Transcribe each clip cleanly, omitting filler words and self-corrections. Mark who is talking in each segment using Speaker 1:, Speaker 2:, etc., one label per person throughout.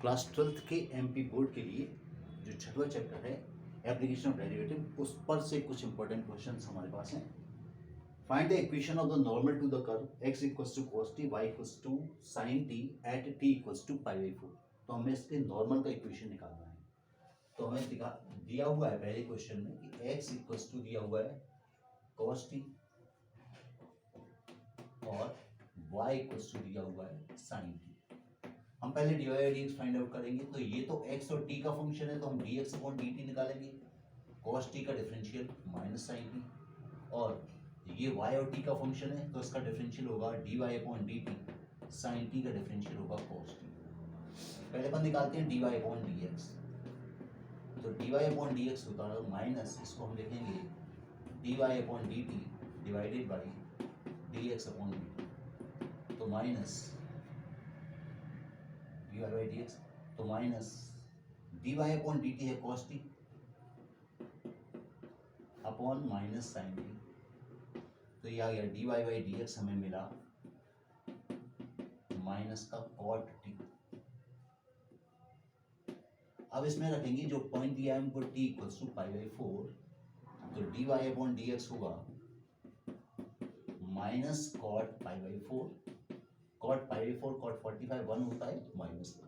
Speaker 1: Class 12th के MP board के लिए जो छठवां चैप्टर है एप्लीकेशन ऑफ डेरिवेटिव, उस पर से कुछ इंपॉर्टेंट क्वेश्चंस हमारे पास हैं। Find the equation of the normal to the curve x equals to cos t y equals to sin t at t equals to pi by 4। तो हमें इसके नॉर्मल का इक्वेशन निकालना है। तो हमें दिया हुआ है पहले क्वेश्चन में कि x इक्वल्स टू दिया हुआ है cos t और y इक्वल्स टू दिया हुआ है sin t। हम पहले dy by dx find out करेंगे। तो ये तो x और t का फंक्शन है, तो हम dx अपॉन dt निकालेंगे। cos t का डिफरेंशियल माइनस sin t, और ये y और t का फंक्शन है तो इसका डिफरेंशियल होगा dy upon dt, sin t का डिफरेंशियल होगा cos t। पहले अपन निकालते हैं dy अपॉन dx। तो dy अपॉन dx होता है माइनस, इसको हम लिखेंगे dy upon dt divided by dx upon dt। तो माइनस dy बाई dx, तो माइनस dy अपॉन dt है cos t upon minus sin t। तो ये आ गया dy बाई dx हमें मिला माइनस का cot t। अब इसमें रखेंगे जो पॉइंट दिया है हमको t equals to pi by 4, तो dy अपॉन dx होगा minus cot pi by 4। cot pi by 4 cot 45 1 होता है तो माइनस का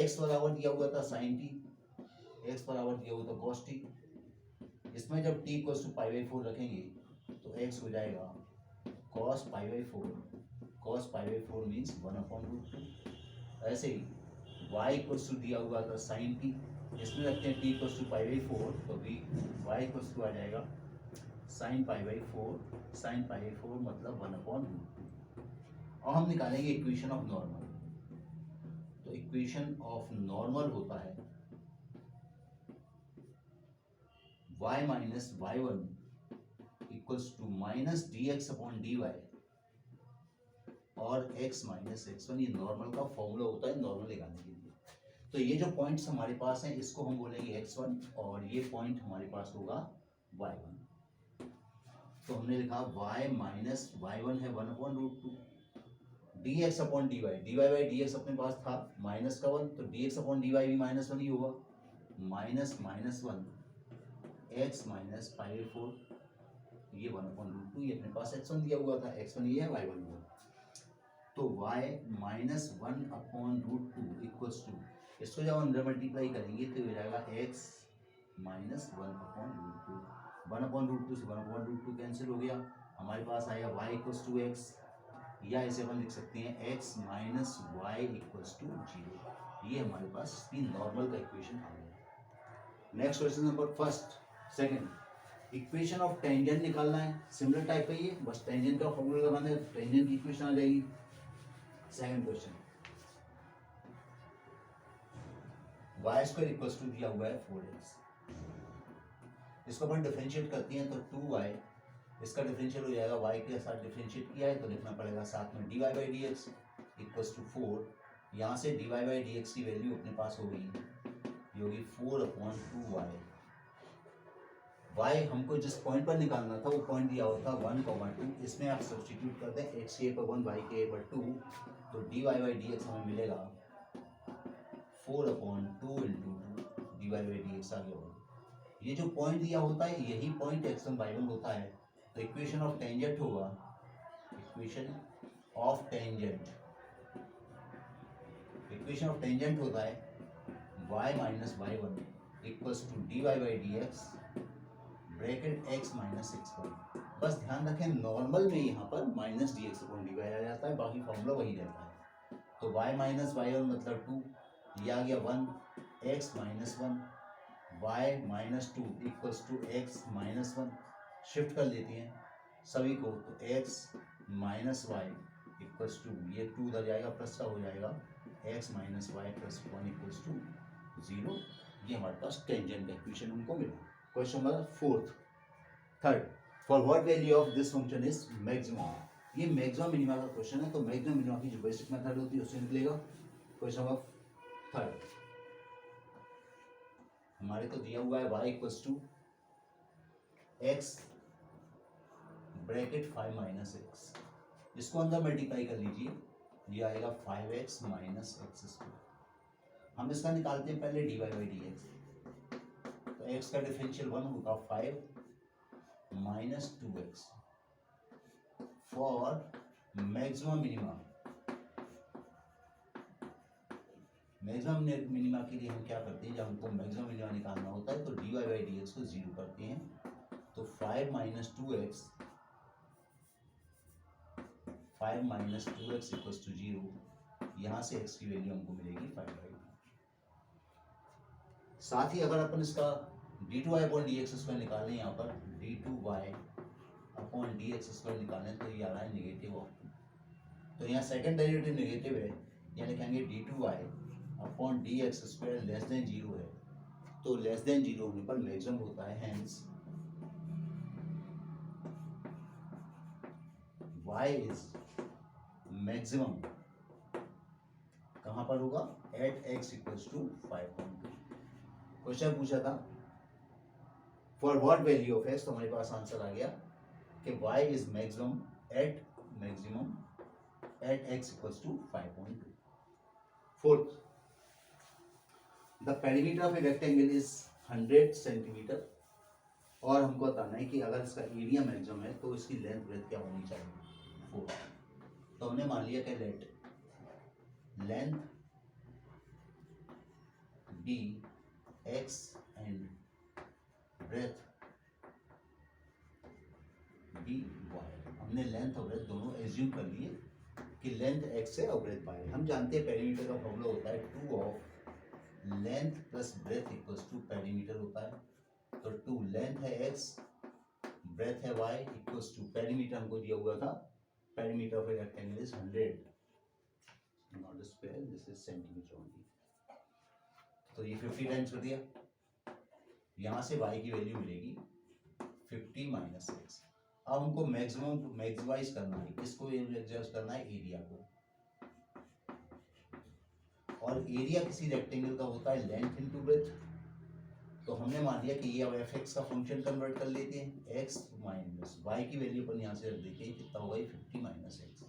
Speaker 1: x बराबर दिया हुआ था sin t, x बराबर दिया हुआ था cos t। इसमें जब t equals to pi by 4 रखेंगे तो x हो जाएगा cos pi by 4। cos pi by 4 means 1 upon root 2। ऐसे ही y इक्वल्स टू दिया हुआ था sin t, इसमें रखते हैं t equals to pi by 4, तो भी y इक्वल्स टू आ जाएगा sin pi by 4। sin pi by 4 मतलब 1 अपॉन रूट 2। और हम निकालेंगे इक्वेशन ऑफ नॉर्मल। तो इक्वेशन ऑफ नॉर्मल होता है y minus Y one equals to minus D x upon D Y और x माइनस x1। ये नॉर्मल का फॉर्मूला होता है नॉर्मल निकालने के लिए। तो ये जो पॉइंट्स हमारे पास हैं इसको हम बोलेंगे x1 और ये पॉइंट हमारे पास होगा y1। तो हमने लिखा y माइनस y1 है 1 upon root 2, D x upon D Y, D Y by D X अपने पास था माइनस का 1, तो D x upon D Y भी माइनस 1 ही होगा। Minus minus 1 x minus pi by 4, ये 1 अपॉन रूट 2, ये अपने पास x1 दिया हुआ था, x1 ये है y1 हुआ। तो y minus 1 upon root 2 equals to, इसको जब अंदर मल्टीप्लाई करेंगे तो हो जाएगा x minus 1 upon root 2। 1 upon root 2 से 1 अपॉन रूट 2 कैंसिल हो गया, हमारे पास आया y इक्वल्स टू x, या इसे अपन लिख सकते हैं x minus Y equals to 0। ये हमारे पास नॉर्मल का इक्वेशन आ गया। Next question number first second, equation of tangent निकालना है। सिमिलर टाइप का ये, बस टेंजेंट का फॉर्मूला लगाना है, टेंजेंट की इक्वेशन आ जाएगी। Second question, Y square equals to दिया हुआ है 4x, इसको अपन डिफरेंशिएट करते हैं तो 2y, इसका डिफरेंशियल हो जाएगा y के साथ डिफरेंशिएट किया है तो लिखना पड़ेगा साथ में dy by D X equals to 4। यहाँ से dy बाई डी एक्स की वैल्यू अपने पास हो गई, ये होगी 4 अपॉन 2y। y हमको जिस पॉइंट पर निकालना था वो पॉइंट दिया हुआ था 1,2, इसमें आप सब्सटीट्यूट कर दें x के पर 1 y के पर 2, तो dy बाई डी एक्स हमें मिलेगा 4 upon 2 into 2, dy by D x आ गया होगा। ये जो पॉइंट दिया होता है यही पॉइंट x1 y1 होता है, तो इक्वेशन ऑफ टेंजेंट होगा, equation of tangent, equation of tangent होता है y minus Y one equals to d Y by D x bracket x minus x1। बस ध्यान रखें नॉर्मल में यहाँ पर minus D x upon D y आ जाता है, बाकी फॉर्मूला वही रहता है। तो y माइनस वाई वन मतलब 2, ये आ गया 1, x minus 1, y minus 2 equals to x minus 1। Shift कर लेते हैं सभी को, तो x minus Y equals to, ये 2 उधर जाएगा प्लस का हो जाएगा x minus y plus 1 equals to 0। ये हमारे पास टेंजेंट इक्वेशन उनको मिला। Question number third, for what value of this function is maximum. ये मैक्सिमम मिनिमा का क्वेश्चन है, तो मैक्सिमम मिनिमा की जो बेसिक मेथड होती है उससे निकलेगा। क्वेश्चन नंबर थर्ड, हमारे को दिया हुआ है y equals to x bracket 5 minus x, इसको अंदर मल्टीप्लाई कर लीजिए, ये आएगा 5x माइनस एक्स स्क्वायर। हम इसका निकालते हैं पहले dy बाई डी एक्स। तो x का डिफरेंशियल 1 होगा 5 minus 2x for maximum minima. Maximum minima के लिए हम क्या करते हैं, जब हमको मैक्सिमम मिनिमा निकालना होता है तो dy बाई डी एक्स को 0 करते हैं। तो 5 माइनस 2x इक्वल्स टू 0। यहाँ से x की वैल्यू हमको मिलेगी 5/2। साथ ही अगर अपन इसका d2y upon D x square निकालें, यहाँ पर d2y upon D x square निकालें तो ये आ रहा है नेगेटिव ऑफ। तो यहाँ सेकंड डेरिवेटिव नेगेटिव है, यानी लिखेंगे d2y upon D x square less than 0 है। तो लेस देन 0 होने पर मैक्सिमम होता है, हेंस y इज मैक्सिमम कहाँ पर होगा, at x equals to 5.2। Question पूछा था for what value of x, तो हमारे पास आंसर आ गया कि y is maximum at x equals to 5.2। Fourth, the perimeter of a rectangle is 100 centimetre. और हमको बताना है कि अगर इसका एरिया मैक्सिमम है तो इसकी लेंथ ब्रेथ क्या होनी चाहिए। फोर्थ, तो हमने मान लिया कि let length be x and breadth be y। हमने लेंथ और ब्रेथ दोनों एज्यूम कर लिए कि लेंथ x है और ब्रेथ y है। हम जानते हैं पेरीमीटर का फॉर्मूला होता है 2 of length plus breadth equals to perimeter होता है। तो 2 लेंथ है x, ब्रेथ है y इक्वल्स टू पेरीमीटर हमको दिया हुआ था, perimeter of a rectangle is 100 not square, this is centimetre only. तो ये 50 टाइम्स कर दिया, यहाँ से y की वैल्यू मिलेगी 50 माइनस x। अब हमको मैक्सिमम मैक्सिमाइज करना है, किसको एडजस्ट करना है, एरिया को। और एरिया किसी रेक्टेंगल का होता है लेंथ इनटू ब्रेथ। तो हमने मान लिया कि ये अब fx का फंक्शन कन्वर्ट कर लेते हैं, x माइनस y की वैल्यू पर यहाँ से रख देते हैं, कितना होगा 50 माइनस x,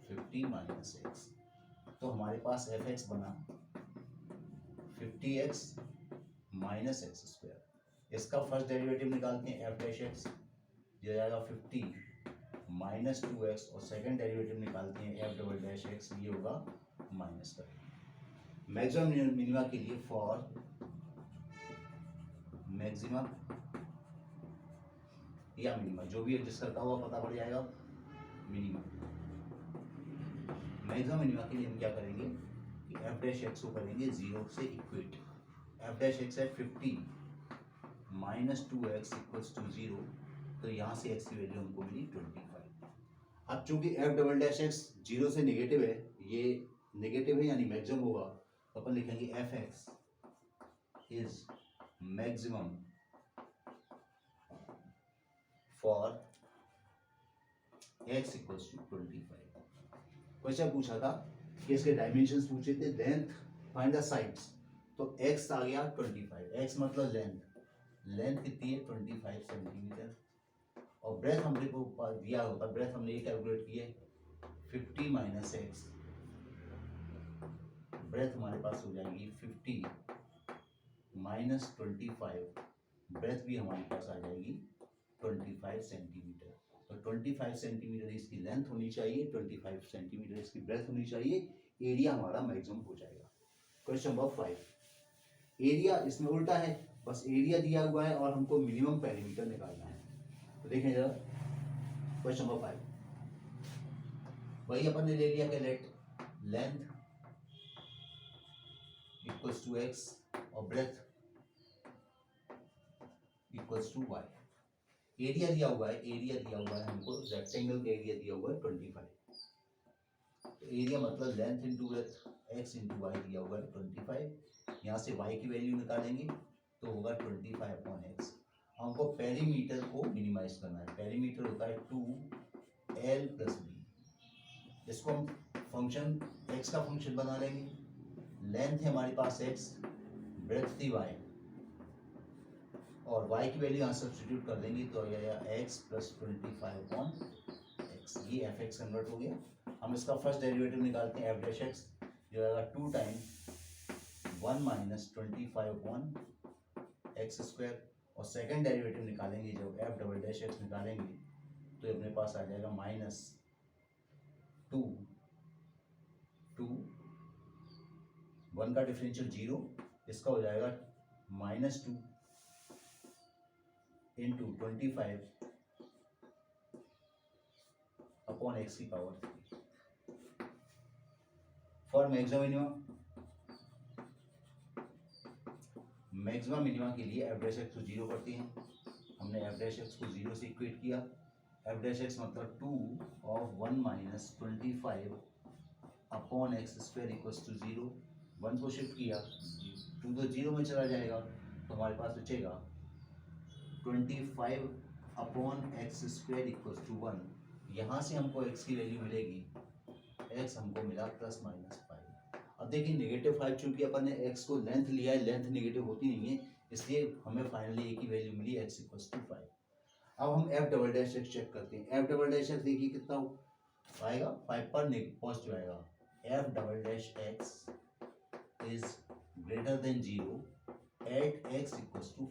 Speaker 1: 50 माइनस x। तो हमारे पास fx बना 50x माइनस एक्स स्क्वायर। इसका फर्स्ट डेरिवेटिव निकालते हैं f डैश x, ये आएगा 50 माइनस 2x, और सेकंड डेरिवेटिव निकालते हैं f डबल डैश x, ये होगा माइनस का। मैक्सिमम मिनिमा के लिए फॉर मैक्सिमम या मिनिमा जो भी एडजस्ट करता हुआ पता पड़ जाएगा, मिनिमम। मैक्सिमम मिनिमा के लिए हम क्या करेंगे कि f डैश x को करेंगे 0 से इक्वेट। f डैश x है 50 माइनस 2x इक्वल्स टू 0। तो यहाँ से x की वैल्यू हमको मिली 25। अब चूंकि f डबल डैश x 0 से नेगेटिव है, ये नेगेटिव है यानी मैक्सिमम होगा, तो अपन लिखेंगे fx is maximum for x equals to 25। Question पूछा था कि इसके डायमेंशंस पूछे थे, लेंथ फाइंड द साइड्स। तो x आ गया 25, x मतलब लेंथ, लेंथ कितनी है 25 सेंटीमीटर। और ब्रेथ हमने को दिया होता, ब्रेथ हमने ये कैलकुलेट किए 50 माइनस एक्स, ब्रेथ हमारे पास हो जाएगी 50 माइनस 25, ब्रेथ भी हमारे पास आ जाएगी 25 सेंटीमीटर। तो 25 सेंटीमीटर इसकी लेंथ होनी चाहिए, 25 सेंटीमीटर इसकी ब्रेथ होनी चाहिए, एरिया हमारा मैक्सिमम हो जाएगा। क्वेश्चन नंबर 5, एरिया इसमें उल्टा है, बस एरिया दिया हुआ है और हमको मिनिमम पेरीमीटर निकालना है। तो देखें जरा क्वेश्चन नंबर 5, वही अपन ने ले लिया कि let length equals to x और breadth equals to y. Area दिया हुआ है, एरिया दिया हुआ है हमको, रेक्टेंगल का एरिया दिया हुआ है 25। तो एरिया मतलब length into breadth, x into y दिया हुआ है 25। यहाँ से वाई की वैल्यू निकालेंगे तो होगा 25 अपॉन एक्स। हमको पेरीमीटर को मिनिमाइज करना है, पेरीमीटर होता है 2l प्लस बी। इसको हम फंक्शन x का फंक्शन बना लेंगे, लेंथ है हमारे पास x, ब्रेथ थी y, और y की वैल्यू यहाँ सब्स्टिट्यूट कर देंगे तो आएगा x प्लस 25 अपॉन एक्स, ये fx कन्वर्ट हो गया। हम इसका फर्स्ट डेरिवेटिव निकालते हैं f डैश x, जो आएगा 2 टाइम 1 माइनस 25/x², और सेकेंड डेरिवेटिव निकालेंगे जब एफ डबल डैश एक्स निकालेंगे तो अपने पास आ जाएगा -2 1 का डिफरेंशियल 0, इसका हो जाएगा -2 into 25/x⁻³ for maximum minima के लिए एफ डैश एक्स को 0 करते हैं। हमने एफ डैश एक्स को 0 से इक्वेट किया। एफ डैश एक्स मतलब 2/1 माइनस 25/x² 0। 1 को शिफ्ट किया, 2 तो 0 में चला जाएगा, तो हमारे पास बचेगा 25/x² 1। यहाँ से हमको x की वैल्यू मिलेगी, x हमको मिला +-5। अब देखिए -5 चूंकि अपन ने x को लेंथ लिया है, लेंथ नेगेटिव होती नहीं है, इसलिए हमें फाइनली a की वैल्यू मिली x = 5। अब हम f double dash x check करते हैं। एफ डबल डैश एक्स देखिए कितना आएगा, 5 पर पॉजिटिव आएगा। F double dash x is greater than 0 at x =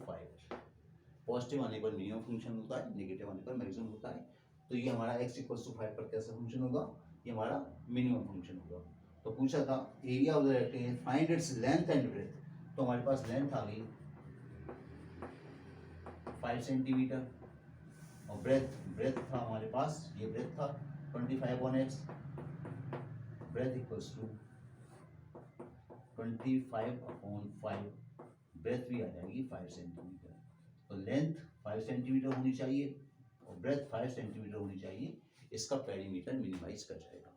Speaker 1: 5। Positive आने पर मिनिमम फंक्शन होता है, नेगेटिव आने पर मैक्सिमम होता है। तो ये हमारा x = 5 पर कैसा फंक्शन होगा, ये हमारा मिनिमम फंक्शन होगा। तो पूछा था area of the rectangle find its length and breadth, तो हमारे पास लेंथ आ गई 5 सेंटीमीटर, और ब्रेथ था हमारे पास, ये ब्रेथ था 25/x, ब्रेथ = 25/5, ब्रेथ भी आ जाएगी 5 सेंटीमीटर। तो लेंथ 5 सेंटीमीटर होनी चाहिए और ब्रेथ 5 सेंटीमीटर होनी चाहिए, इसका पेरीमीटर मिनिमाइज कर जाएगा।